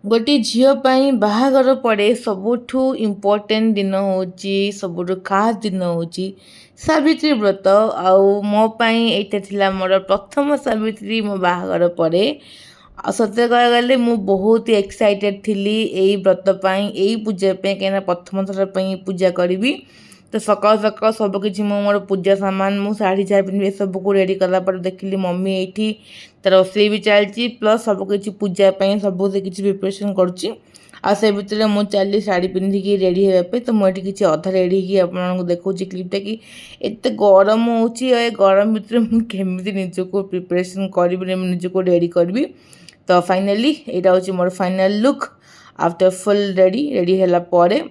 गोटे झील पर बाहागर पड़े सबुठू इम्पोर्टेंट दिन हूँ सबुठ खास दिन हूँ सावित्री व्रत आउ मो यहाँ थिला मोर प्रथम सावित्री मो बाहागर पड़े सत्य कह गले मु बहुत एक्साइटेड थी यही व्रत यही पूजा कहीं प्रथम थर पूजा करी। तो सकाल सकाल सबकि मोर पूजा सामान मु शाढ़ी जहाँ पिंधि सबको रेडी कलापर देखिली मम्मी ये तार रोसई भी चलती प्लस सबकि पूजापी सब से किसी प्रिपरेसन करुच्ची आ से भितर मु चली शाढ़ी पिंधिकी रेडी होगापी। तो मुझे किसी अधा रेडी ही आपको देखा क्लिपटा कि एत गरम हो गरम भितर मुझे निजक प्रिपरेसन करी निजक रेडी करी। तो फाइनाली यहाँ हूँ मोर final look after full ready ready है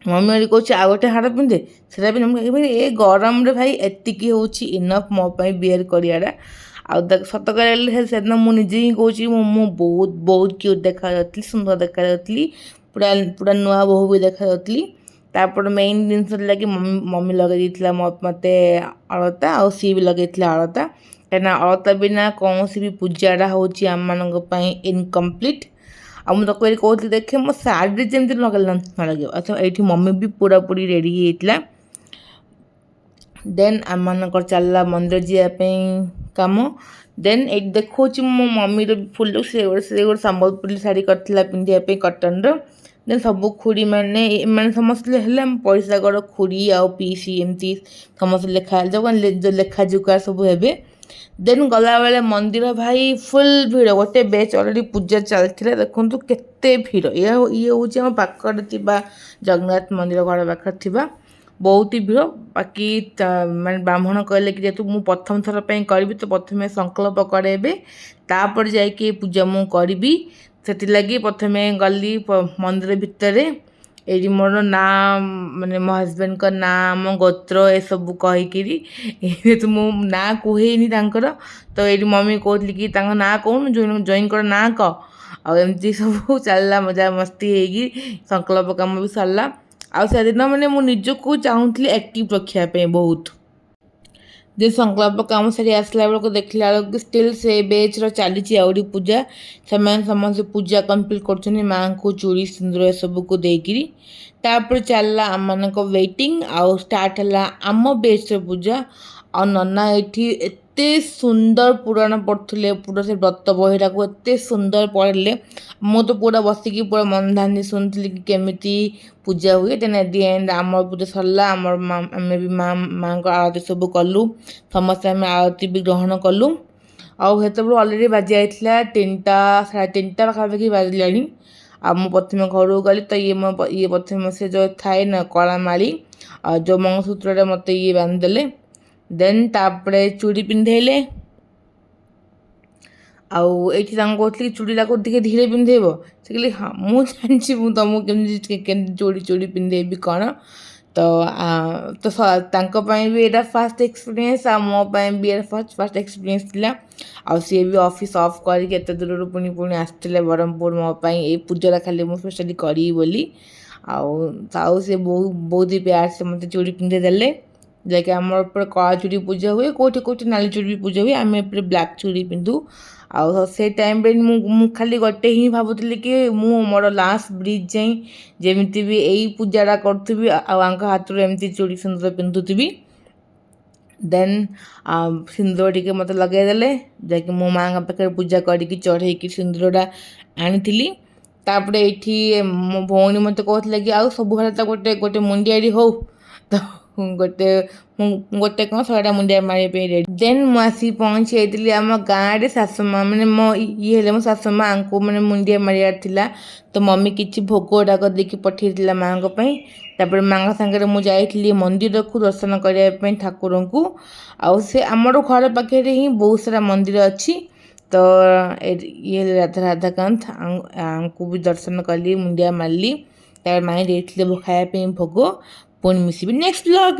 मम्मी मेरी कौच आ गए हाड़ पिंधे से ए गरम रे भाई एतिकी हूँ इनफ मोपाई बियर करा आ सत कह मुझे ही कौन मु बहुत बहुत क्यूट देखा सुंदर देखा पूरा पूरा नुआ बहु भी देखा तापर मेन जिन लगे मम्मी लगे मत अलता आ सी भी लगे अलता कहीं अलता बिना कौन भी पूजाटा हूँ आम मान इनकम्प्लीट आ मुझे कहती देखे मो शाढ़ी जमी लगे न लगे। अच्छा ये मम्मी भी पूरा पूरी रेडी होता देन आम मान चलला मंदिर जावाई कम देन ये देखो मो मम्मी फुल लुक से गोटे संबलपुरी शाढ़ी करता पिंधापी कटन देन सब खुड़ी मैंने समस्त पैसा गड़ खुड़ी आ पीसी एमती समस्त लेखा जो लेखा जुका सब हे देन गला बेले मंदिर भाई फुल भीड़ गोटे बेच अलरेडी पूजा चलती देखो केते भीड़ ये हूँ आम पाखे जगन्नाथ मंदिर घर पाखे बहुत ही भीड़ बाकी मैं ब्राह्मण कहले कि जेतु मु प्रथम थर करी तो प्रथम संकल्प कराइबे तापर जाइए पूजा मु करी से प्रथम गली मंदिर भितर ये मोर ना माने मो हजबैंड का ना मो गोत्र ए सब कहीकि तो मु ना कहेनी तो ये मम्मी कहती कि ना कौन जॉइन कर ना कह आमती सब चलला मजा मस्ती होगी संकल्प कम भी सरला आउ से दिन मैंने मु निजको चाहूली एक्टिव रखापी बहुत जो संकल्प कम सारी आसला बेलू देखला बेलू स्टिल से बेच चली आउरी पूजा से समस्त पूजा कम्प्लीट कर माँ को चूड़ी सिंदूर सब को देकरी तापर चलला आम मान वेटिंग आउ स्टार्ट है आम बेच पूजा आ नना ये एते सुंदर पुराण पढ़ुले पूरा से व्रत बहीटा को एते सुंदर पढ़ले मु तो पूरा बसिकी पूरा मन ध्यान शुणुली कि केमिति पूजा हुए देन एट दि एंड आम पूजा सरला आम भी माँ को आरती सब कलु समस्त आम आरती भी ग्रहण कलु आते अलरेडी बाजी जाता 3टा 3:30 पाखापाखि बाजिला आ मु प्रथम घर को गली तो ये प्रथम से जो थाए ना कला माली जो मंगलसूत्र मत ये बांधिदेले देन तापरे चूड़ी पिंधेले आउ ये कहती चूड़ीटा को धीरे पिंधेब से कहली हाँ मुझे तुमको केमती चूड़ी चूड़ी पिंधेबी कौन तो भी यहाँ फास्ट एक्सपीरियंस आ मोपाई भी फास्ट एक्सपीरियंस थिला आ सी भी ऑफिस ऑफ करके दूर पुणी पुणी आसते ब्रह्मपुर मोपाई ये पूजा खाली मुझे स्पेशली करी बोली आउ से बहुत ही प्यार से मत चूड़ी पिंधे देले जैसे आम कला चूड़ी पूजा हुए कौटी कौटी नाली चूड़ी भी पूजा हुए आम एपटे ब्लैक चूड़ी पिंधु आ से टाइम मु खाली गोटे ही भावुली कि मु मोर लास्ट ब्रिज जाई जमी भी यही पूजाटा करी हाथ में एमती चूड़ी सिंदूर पिंधुवी देन सिंदूर टी मत लगेदेले जैक मो माँ पाखे पूजा करके चढ़े सिंदूरटा आनी तापर ये मो भौणी मत कहते कि आउ सब गोटे गोटे मुंडियारी हो तो गोटे गोटे कौन 100टा मुंडिया मारे रेडी देन मुझे पहुँची जाती आम गाँव शाशुमा मैंने मो ये मो शाशुमा को मैंने मुंडिया मारियार थिला तो मम्मी किसी भोगटा करके पठे माँ तापर माँ सागर मुझे मंदिर को दर्शन करने ठाकुर को आउ से आमर घर पाखे ही बहुत सारा मंदिर अच्छी तो ये राधाकांत को भी दर्शन कली मुंडिया मारली तार माँ खायापी भोग पुणी मिसबी नेक्स्ट ब्लॉग।